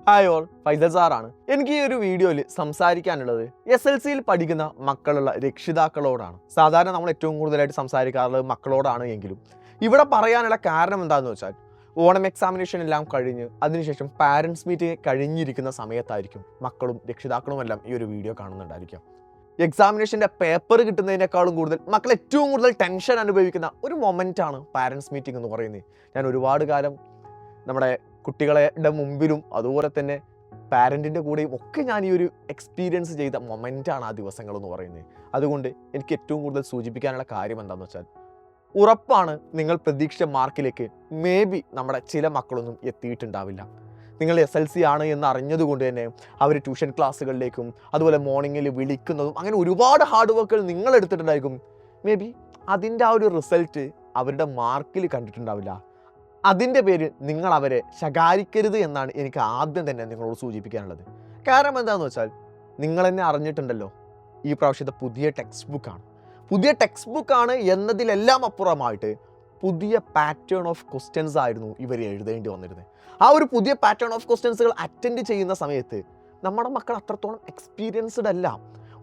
Hi all, Faisal സാറാണ്. എനിക്ക് ഈ ഒരു വീഡിയോയിൽ സംസാരിക്കാനുള്ളത് SLCയിൽ പഠിക്കുന്ന മക്കളുള്ള രക്ഷിതാക്കളോടാണ്. സാധാരണ നമ്മൾ ഏറ്റവും കൂടുതലായിട്ട് സംസാരിക്കാറുള്ളത് മക്കളോടാണ് എങ്കിലും ഇവിടെ പറയാനുള്ള കാരണം എന്താണെന്ന് വെച്ചാൽ ഓണം എക്സാമിനേഷൻ എല്ലാം കഴിഞ്ഞ് അതിനുശേഷം പാരൻസ് മീറ്റിംഗ് കഴിഞ്ഞിരിക്കുന്ന സമയത്തായിരിക്കും മക്കളും രക്ഷിതാക്കളും എല്ലാം ഈ ഒരു വീഡിയോ കാണുന്നുണ്ടായിരിക്കും. എക്സാമിനേഷൻ്റെ പേപ്പർ കിട്ടുന്നതിനേക്കാളും കൂടുതൽ മക്കൾ ഏറ്റവും കൂടുതൽ ടെൻഷൻ അനുഭവിക്കുന്ന ഒരു മൊമെൻ്റാണ് പാരൻസ് മീറ്റിംഗ് എന്ന് പറയുന്നത്. ഞാൻ ഒരുപാട് കാലം നമ്മുടെ കുട്ടികളുടെ മുമ്പിലും അതുപോലെ തന്നെ പാരൻറ്റിൻ്റെ കൂടെയും ഒക്കെ ഞാൻ ഈ ഒരു എക്സ്പീരിയൻസ് ചെയ്ത മൊമെൻ്റാണ് ആ ദിവസങ്ങൾ എന്ന് പറയുന്നത്. അതുകൊണ്ട് എനിക്ക് ഏറ്റവും കൂടുതൽ സൂചിപ്പിക്കാനുള്ള കാര്യം എന്താണെന്ന് വെച്ചാൽ ഉറപ്പാണ് നിങ്ങൾ പ്രതീക്ഷിച്ച മാർക്കിലേക്ക് മേ ബി നമ്മുടെ ചില മക്കളൊന്നും എത്തിയിട്ടുണ്ടാവില്ല. നിങ്ങൾ SLC ആണ് എന്ന് അറിഞ്ഞതുകൊണ്ട് തന്നെ അവർ ട്യൂഷൻ ക്ലാസ്സുകളിലേക്കും അതുപോലെ മോർണിംഗിൽ വിളിക്കുന്നതും അങ്ങനെ ഒരുപാട് ഹാർഡ് വർക്കുകൾ നിങ്ങൾ എടുത്തിട്ടുണ്ടായിരിക്കും. മേ ബി അതിൻ്റെ ആ ഒരു റിസൾട്ട് അവരുടെ മാർക്കിൽ കണ്ടിട്ടുണ്ടാവില്ല. അതിൻ്റെ പേര് നിങ്ങൾ അവരെ ശകാരിക്കരുത് എന്നാണ് എനിക്ക് ആദ്യം തന്നെ നിങ്ങളോട് സൂചിപ്പിക്കാനുള്ളത്. കാരണം എന്താണെന്ന് വെച്ചാൽ നിങ്ങൾ തന്നെ അറിഞ്ഞിട്ടുണ്ടല്ലോ, ഈ പ്രാവശ്യത്തെ പുതിയ ടെക്സ്റ്റ് ബുക്കാണ് എന്നതിലെല്ലാം അപ്പുറമായിട്ട് പുതിയ പാറ്റേൺ ഓഫ് ക്വസ്റ്റ്യൻസ് ആയിരുന്നു ഇവർ എഴുതേണ്ടി വന്നിരുന്നത്. ആ ഒരു പുതിയ പാറ്റേൺ ഓഫ് ക്വസ്റ്റ്യൻസുകൾ അറ്റൻഡ് ചെയ്യുന്ന സമയത്ത് നമ്മുടെ മക്കൾ അത്രത്തോളം എക്സ്പീരിയൻസ്ഡ് അല്ല.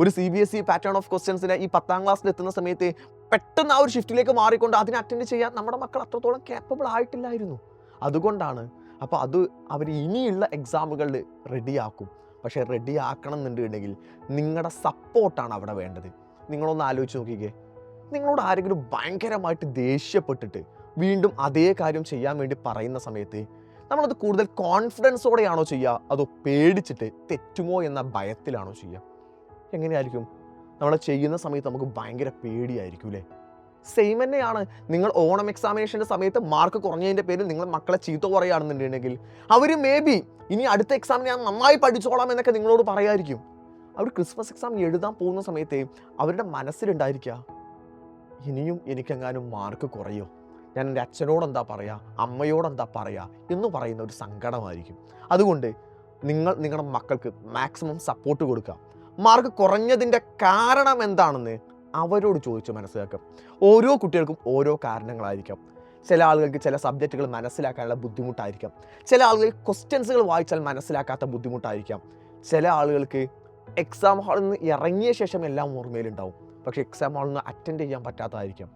ഒരു CBSE പാറ്റേൺ ഓഫ് ക്വസ്റ്റ്യൻസിനെ ഈ 10ാം ക്ലാസ്സിൽ എത്തുന്ന സമയത്ത് പെട്ടെന്ന് ആ ഒരു ഷിഫ്റ്റിലേക്ക് മാറിക്കൊണ്ട് അതിനെ അറ്റൻഡ് ചെയ്യാൻ നമ്മുടെ മക്കൾ അത്രത്തോളം കേപ്പബിൾ ആയിട്ടില്ലായിരുന്നു. അതുകൊണ്ടാണ് അപ്പോൾ അവർ ഇനിയുള്ള എക്സാമുകളിൽ റെഡിയാക്കും. പക്ഷേ റെഡിയാക്കണം എന്നുണ്ടെങ്കിൽ നിങ്ങളുടെ സപ്പോർട്ടാണ് അവിടെ വേണ്ടത്. നിങ്ങളൊന്ന് ആലോചിച്ച് നോക്കിക്കേ, നിങ്ങളോട് ആരെങ്കിലും ഭയങ്കരമായിട്ട് ദേഷ്യപ്പെട്ടിട്ട് വീണ്ടും അതേ കാര്യം ചെയ്യാൻ വേണ്ടി പറയുന്ന സമയത്ത് നമ്മളത് കൂടുതൽ കോൺഫിഡൻസോടെയാണോ ചെയ്യുക, അതോ പേടിച്ചിട്ട് തെറ്റുമോ എന്ന ഭയത്തിലാണോ ചെയ്യുക? എങ്ങനെയായിരിക്കും? നമ്മൾ ചെയ്യുന്ന സമയത്ത് നമുക്ക് ഭയങ്കര പേടിയായിരിക്കും അല്ലേ? സെയിം തന്നെയാണ് നിങ്ങൾ ഓണം എക്സാമിനേഷൻ്റെ സമയത്ത് മാർക്ക് കുറഞ്ഞതിൻ്റെ പേരിൽ നിങ്ങൾ മക്കളെ ചീത്ത പറയുകയാണെന്നുണ്ടെങ്കിൽ അവർ മേ ബി ഇനി അടുത്ത എക്സാമിന് ഞാൻ നന്നായി പഠിച്ചോളാം എന്നൊക്കെ നിങ്ങളോട് പറയായിരിക്കും. അവർ ക്രിസ്മസ് എക്സാം എഴുതാൻ പോകുന്ന സമയത്ത് അവരുടെ മനസ്സിലുണ്ടായിരിക്കുക, ഇനിയും എനിക്കെങ്ങാനും മാർക്ക് കുറയോ, ഞാൻ എൻ്റെ അച്ഛനോടെന്താ പറയുക, അമ്മയോടെന്താ പറയുക എന്ന് പറയുന്ന ഒരു സങ്കടമായിരിക്കും. അതുകൊണ്ട് നിങ്ങൾ നിങ്ങളുടെ മക്കൾക്ക് മാക്സിമം സപ്പോർട്ട് കൊടുക്കുക. മാർക്ക് കുറഞ്ഞതിൻ്റെ കാരണം എന്താണെന്ന് അവരോട് ചോദിച്ച് മനസ്സിലാക്കാം. ഓരോ കുട്ടികൾക്കും ഓരോ കാരണങ്ങളായിരിക്കാം. ചില ആളുകൾക്ക് ചില സബ്ജക്റ്റുകൾ മനസ്സിലാക്കാനുള്ള ബുദ്ധിമുട്ടായിരിക്കാം. ചില ആളുകൾ ക്വസ്റ്റ്യൻസുകൾ വായിച്ചാൽ മനസ്സിലാക്കാത്ത ബുദ്ധിമുട്ടായിരിക്കാം. ചില ആളുകൾക്ക് എക്സാം ഹാളിൽ നിന്ന് ഇറങ്ങിയ ശേഷം എല്ലാം ഓർമ്മയിലുണ്ടാവും, പക്ഷേ എക്സാം ഹാളിൽ നിന്ന് അറ്റൻഡ് ചെയ്യാൻ പറ്റാത്തതായിരിക്കാം.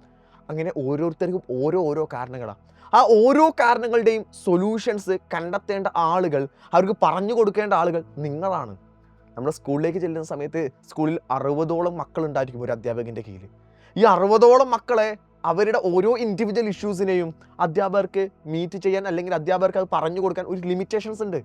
അങ്ങനെ ഓരോരുത്തർക്കും ഓരോ കാരണങ്ങളാണ്. ആ ഓരോ കാരണങ്ങളുടെയും സൊല്യൂഷൻസ് കണ്ടെത്തേണ്ട ആളുകൾ, അവർക്ക് പറഞ്ഞു കൊടുക്കേണ്ട ആളുകൾ നിങ്ങളാണ്. നമ്മൾ സ്കൂളിലേക്ക് ചെല്ലുന്ന സമയത്ത് സ്കൂളിൽ 60ഓളം മക്കളുണ്ടായിരിക്കും ഒരു അധ്യാപകൻ്റെ കീഴിൽ. ഈ 60ഓളം മക്കളെ അവരുടെ ഓരോ ഇൻഡിവിജ്വൽ ഇഷ്യൂസിനെയും അധ്യാപകർക്ക് മീറ്റ് ചെയ്യാൻ അല്ലെങ്കിൽ അധ്യാപകർക്ക് അത് പറഞ്ഞു കൊടുക്കാൻ ഒരു ലിമിറ്റേഷൻസ് ഉണ്ട്.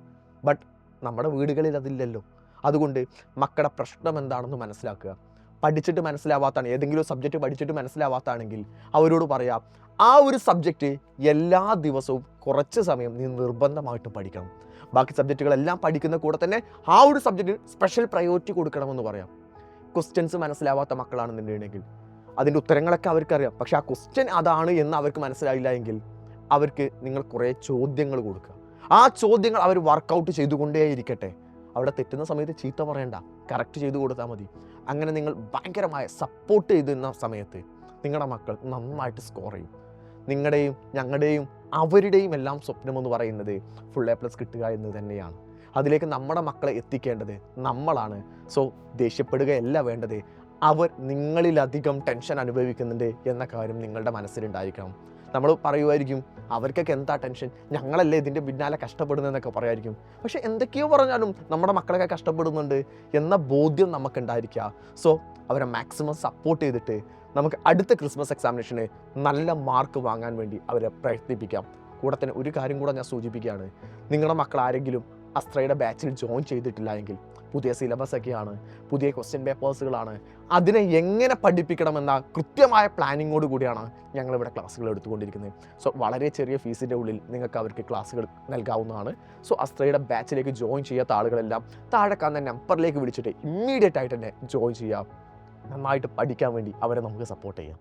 ബട്ട് നമ്മുടെ വീടുകളിൽ അതില്ലല്ലോ. അതുകൊണ്ട് മക്കളുടെ പ്രശ്നം എന്താണെന്ന് മനസ്സിലാക്കുക. പഠിച്ചിട്ട് മനസ്സിലാവാത്തതാണ്, ഏതെങ്കിലും സബ്ജക്റ്റ് പഠിച്ചിട്ട് മനസ്സിലാവാത്തതാണെങ്കിൽ അവരോട് പറയാം, ആ ഒരു സബ്ജക്റ്റ് എല്ലാ ദിവസവും കുറച്ച് സമയം നീ നിർബന്ധമായിട്ട് പഠിക്കണം. ബാക്കി സബ്ജക്റ്റുകളെല്ലാം പഠിക്കുന്ന കൂടെ തന്നെ ആ ഒരു സബ്ജക്റ്റിന് സ്പെഷ്യൽ പ്രയോറിറ്റി കൊടുക്കണമെന്ന് പറയാം. ക്വസ്റ്റ്യൻസ് മനസ്സിലാവാത്ത മക്കളാണെന്നുണ്ടെങ്കിൽ അതിൻ്റെ ഉത്തരങ്ങളൊക്കെ അവർക്കറിയാം, പക്ഷേ ആ ക്വസ്റ്റ്യൻ അതാണ് എന്ന് അവർക്ക് മനസ്സിലായില്ല എങ്കിൽ അവർക്ക് നിങ്ങൾ കുറേ ചോദ്യങ്ങൾ കൊടുക്കുക. ആ ചോദ്യങ്ങൾ അവർ വർക്കൗട്ട് ചെയ്തുകൊണ്ടേയിരിക്കട്ടെ. അവിടെ തെറ്റുന്ന സമയത്ത് ചീത്ത പറയണ്ട, കറക്റ്റ് ചെയ്ത് കൊടുത്താൽ മതി. അങ്ങനെ നിങ്ങൾ ഭയങ്കരമായ സപ്പോർട്ട് ചെയ്തുന്ന സമയത്ത് നിങ്ങളുടെ മക്കൾ നന്നായിട്ട് സ്കോർ ചെയ്യും. നിങ്ങളുടെയും ഞങ്ങളുടെയും അവരുടെയും എല്ലാം സ്വപ്നമെന്ന് പറയുന്നത് ഫുൾ A+ കിട്ടുക എന്ന് തന്നെയാണ്. അതിലേക്ക് നമ്മുടെ മക്കളെ എത്തിക്കേണ്ടത് നമ്മളാണ്. സോ ദേഷ്യപ്പെടുകയല്ല വേണ്ടത്, അവർ നിങ്ങളിലധികം ടെൻഷൻ അനുഭവിക്കുന്നുണ്ട് എന്ന കാര്യം നിങ്ങളുടെ മനസ്സിലുണ്ടായിരിക്കണം. നമ്മൾ പറയുമായിരിക്കും, അവർക്കൊക്കെ എന്താ ടെൻഷൻ, ഞങ്ങളല്ലേ ഇതിൻ്റെ പിന്നാലെ കഷ്ടപ്പെടുന്നതെന്നൊക്കെ പറയുമായിരിക്കും. പക്ഷേ എന്തൊക്കെയോ പറഞ്ഞാലും നമ്മുടെ മക്കളൊക്കെ കഷ്ടപ്പെടുന്നുണ്ട് എന്ന ബോധ്യം നമുക്കുണ്ടായിരിക്കുക. സോ അവരെ മാക്സിമം സപ്പോർട്ട് ചെയ്തിട്ട് നമുക്ക് അടുത്ത ക്രിസ്മസ് എക്സാമിനേഷന് നല്ല മാർക്ക് വാങ്ങാൻ വേണ്ടി അവരെ പ്രയത്നിപ്പിക്കാം. കൂടെ തന്നെ ഒരു കാര്യം കൂടെ ഞാൻ സൂചിപ്പിക്കുകയാണ്, നിങ്ങളുടെ മക്കൾ ആരെങ്കിലും അസ്ത്രയുടെ ബാച്ചിൽ ജോയിൻ ചെയ്തിട്ടില്ല എങ്കിൽ പുതിയ സിലബസ് ഒക്കെയാണ്, പുതിയ ക്വസ്റ്റ്യൻ പേപ്പേഴ്സുകളാണ്. അതിനെ എങ്ങനെ പഠിപ്പിക്കണമെന്ന കൃത്യമായ പ്ലാനിങ്ങോട് കൂടിയാണ് ഞങ്ങളിവിടെ ക്ലാസ്സുകൾ എടുത്തുകൊണ്ടിരിക്കുന്നത്. സോ വളരെ ചെറിയ ഫീസിൻ്റെ ഉള്ളിൽ നിങ്ങൾക്ക് അവർക്ക് ക്ലാസ്സുകൾ നൽകാവുന്നതാണ്. സോ അസ്ത്രയുടെ ബാച്ചിലേക്ക് ജോയിൻ ചെയ്യാത്ത ആളുകളെല്ലാം താഴെ കാണുന്ന നമ്പറിലേക്ക് വിളിച്ചിട്ട് ഇമ്മീഡിയറ്റ് ആയിട്ട് തന്നെ ജോയിൻ ചെയ്യാം. നന്നായിട്ട് പഠിക്കാൻ വേണ്ടി അവരെ നമുക്ക് സപ്പോർട്ട് ചെയ്യാം.